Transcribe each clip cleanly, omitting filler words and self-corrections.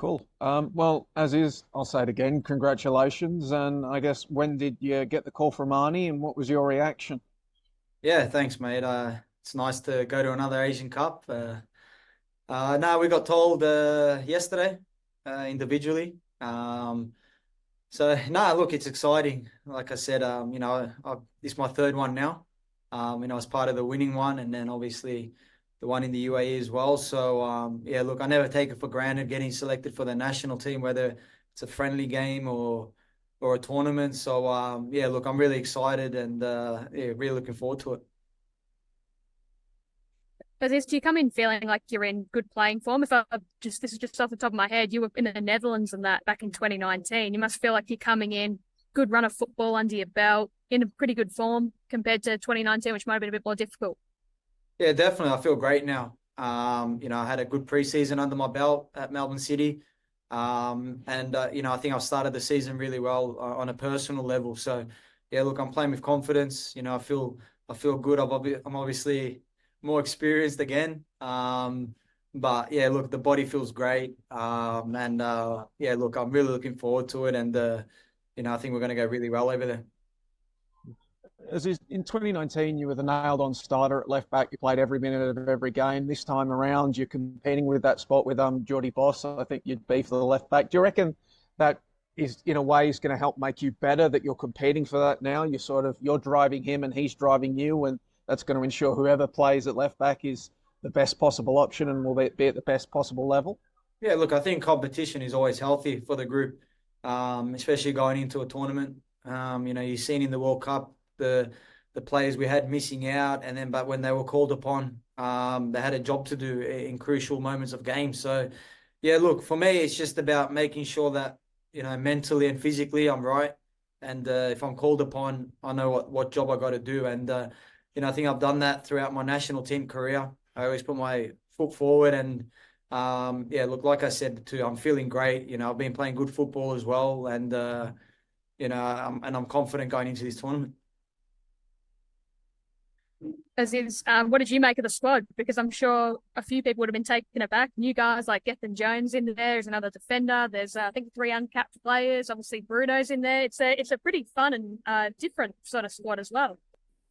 Cool. Well, as is, I'll say it again, congratulations. And I guess when did you get the call from Arnie and what was your reaction? Yeah, thanks, mate. It's nice to go to another Asian Cup. No, we got told yesterday individually. So no, look, it's exciting. Like I said, this is my third one now. I was part of the winning one, and then obviously the one in the UAE as well. So yeah, look, I never take it for granted getting selected for the national team, whether it's a friendly game or a tournament. So yeah, look, I'm really excited and yeah, really looking forward to it. Aziz, do you come in feeling like you're in good playing form? If I just this is just off the top of my head, you were in the Netherlands and that back in 2019. You must feel like you're coming in good run of football under your belt, in a pretty good form compared to 2019, which might have been a bit more difficult. Yeah, definitely. I feel great now. I had a good preseason under my belt at Melbourne City. I think I've started the season really well on a personal level. So, yeah, look, I'm playing with confidence. I feel good. I'm obviously more experienced again. But yeah, look, the body feels great. Yeah, look, I'm really looking forward to it. I think we're going to go really well over there. As is, in 2019, you were the nailed-on starter at left back. You played every minute of every game. This time around, you're competing with that spot with Jordy Boss. I think you'd be for the left back. Do you reckon that is in a way is going to help make you better that you're competing for that now? You're driving him and he's driving you, and that's going to ensure whoever plays at left back is the best possible option and will be at the best possible level. Yeah, look, I think competition is always healthy for the group, especially going into a tournament. You've seen in the World Cup the players we had missing out, but when they were called upon, they had a job to do in crucial moments of games. So, yeah, look, for me, it's just about making sure that mentally and physically I'm right, and if I'm called upon, I know what job I got to do, I think I've done that throughout my national team career. I always put my foot forward, and yeah, look, like I said too, I'm feeling great. I've been playing good football as well, and I'm confident going into this tournament. Aziz, what did you make of the squad? Because I'm sure a few people would have been taken aback. New guys like Gethin Jones in there. There's another defender. There's I think three uncapped players. Obviously Bruno's in there. It's a pretty fun and different sort of squad as well.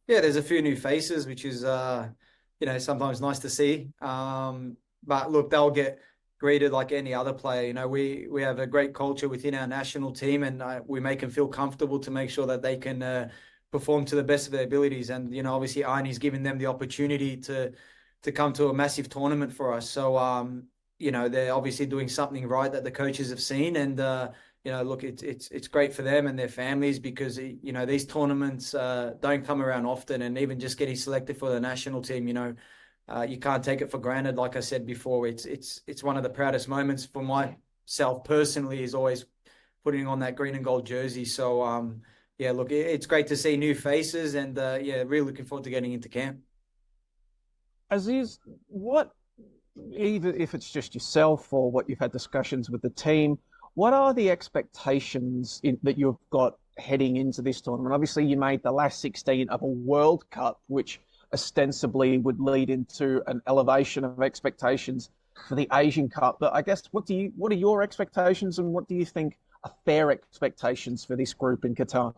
Yeah, there's a few new faces, which is sometimes nice to see. But look, they'll get greeted like any other player. We have a great culture within our national team, and we make them feel comfortable to make sure that they can perform to the best of their abilities. And obviously, Arnie's given them the opportunity to come to a massive tournament for us. So they're obviously doing something right that the coaches have seen, and look, it's great for them and their families because these tournaments don't come around often, and even just getting selected for the national team, you can't take it for granted. Like I said before, it's one of the proudest moments for myself personally is always putting on that green and gold jersey. So yeah, look, it's great to see new faces, and yeah, really looking forward to getting into camp. Aziz, either if it's just yourself or what you've had discussions with the team, what are the expectations that you've got heading into this tournament? Obviously, you made the last 16 of a World Cup, which ostensibly would lead into an elevation of expectations for the Asian Cup. But I guess what are your expectations, and what do you think are fair expectations for this group in Qatar?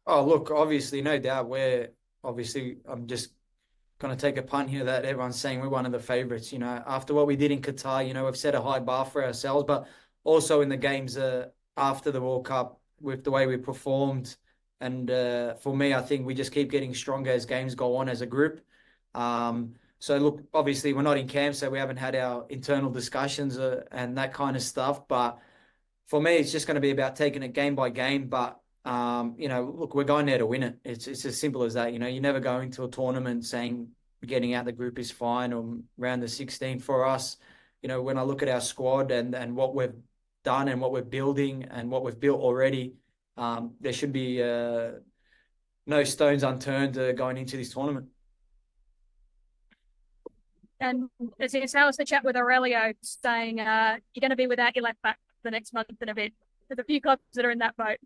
Oh, look, obviously, no doubt I'm just going to take a punt here that everyone's saying we're one of the favourites. After what we did in Qatar, we've set a high bar for ourselves, but also in the games after the World Cup with the way we performed. And for me, I think we just keep getting stronger as games go on as a group. So look, obviously we're not in camp, so we haven't had our internal discussions and that kind of stuff. But for me, it's just going to be about taking it game by game. But look, we're going there to win it. It's as simple as that. You never go into a tournament saying getting out the group is fine or round the 16 for us. When I look at our squad and what we've done and what we're building and what we've built already, there should be no stones unturned going into this tournament. And how was the chat with Aurelio saying you're going to be without your left back the next month and a bit? There's a few clubs that are in that boat.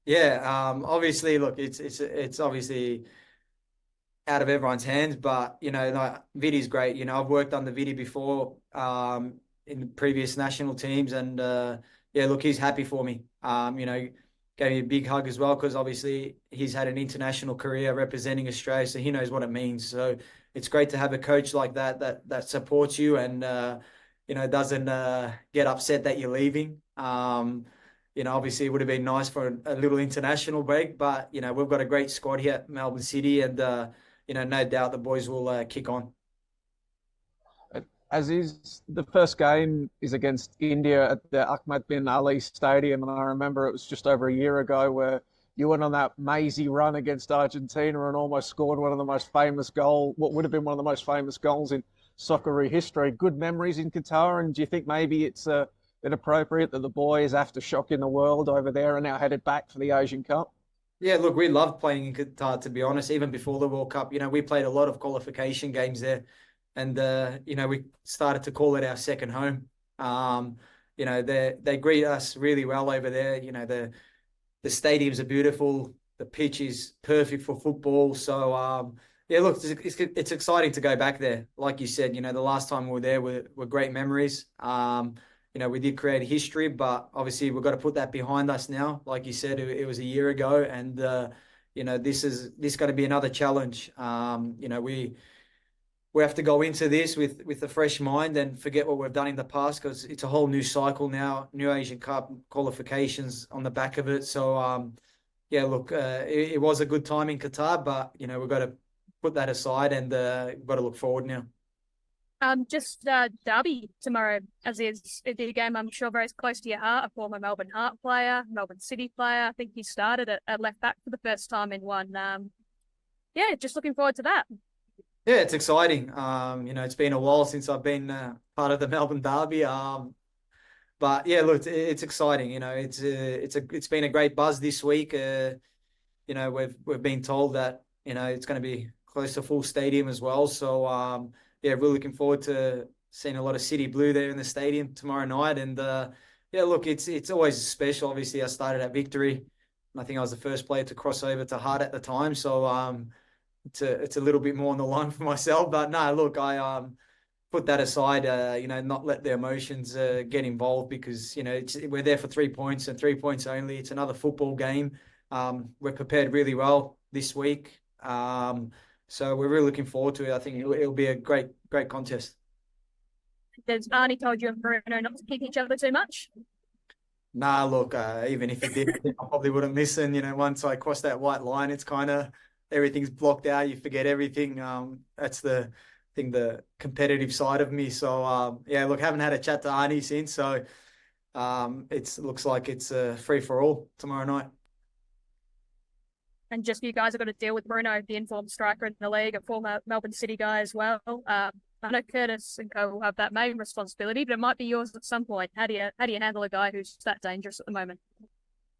Yeah, obviously, look, it's obviously out of everyone's hands, but like, Vidi's great. I've worked under Vidi before. in previous national teams, and yeah, look, he's happy for me. You know, gave me a big hug as well because obviously he's had an international career representing Australia, so he knows what it means. So it's great to have a coach like that supports you and you know, doesn't get upset that you're leaving. You know, obviously it would have been nice for a little international break, but you know, we've got a great squad here at Melbourne City, and you know, no doubt the boys will kick on. Aziz, the first game is against India at the Ahmad bin Ali Stadium, and I remember it was just over a year ago where you went on that mazy run against Argentina and almost scored one of the most famous goals, what would have been one of the most famous goals in Socceroo history. Good memories in Qatar, and do you think maybe it's inappropriate that the boys, after shocking the world over there, are now headed back for the Asian Cup? Yeah, look, we loved playing in Qatar, to be honest, even before the World Cup. You know, we played a lot of qualification games there, and you know, we started to call it our second home. You know, they greet us really well over there. You know, the stadiums are beautiful, the pitch is perfect for football. So yeah, look, it's exciting to go back there. Like you said, you know, the last time we were there were great memories. You know, we did create history, but obviously we've got to put that behind us now. Like you said, it was a year ago, and you know, this going to be another challenge. You know, we have to go into this with a fresh mind and forget what we've done in the past, because it's a whole new cycle now, new Asian Cup qualifications on the back of it. So yeah, look, it was a good time in Qatar, but you know, we've got to put that aside and we've got to look forward now. Just Derby tomorrow, as is the game I'm sure very close to your heart. A former Melbourne Heart player, Melbourne City player. I think he started at left back for the first time in one. Yeah, just looking forward to that. Yeah, it's exciting. You know, it's been a while since I've been part of the Melbourne Derby. But yeah, look, it's exciting. You know, it's been a great buzz this week. You know, we've been told that, you know, it's going to be close to full stadium as well. So yeah, really looking forward to seeing a lot of City Blue there in the stadium tomorrow night. And yeah, look, it's always special. Obviously, I started at Victory, and I think I was the first player to cross over to Heart at the time. So it's a little bit more on the line for myself. But no, look, I put that aside. You know, not let the emotions get involved, because you know, we're there for 3 points and 3 points only. It's another football game. We're prepared really well this week. So we're really looking forward to it. I think it'll be a great contest. Has Arnie told you and Bruno not to kick each other too much? Nah, look, even if it did, I probably wouldn't listen. You know, once I cross that white line, it's kind of everything's blocked out. You forget everything. That's the thing, the competitive side of me. So yeah, look, haven't had a chat to Arnie since. So it looks like it's free for all tomorrow night. And just you guys have got to deal with Bruno, the informed striker in the league, a former Melbourne City guy as well. I know Curtis and co will have that main responsibility, but it might be yours at some point. How do you handle a guy who's that dangerous at the moment?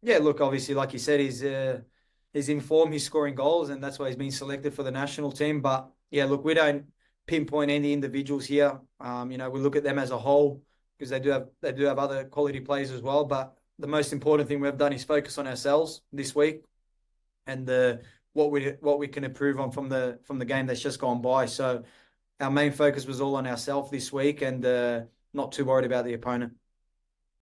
Yeah, look, obviously, like you said, he's in form, he's scoring goals, and that's why he's been selected for the national team. But yeah, look, we don't pinpoint any individuals here. You know, we look at them as a whole, because they do have other quality players as well. But the most important thing we've done is focus on ourselves this week, and what we can improve on from the game that's just gone by. So our main focus was all on ourselves this week, and not too worried about the opponent.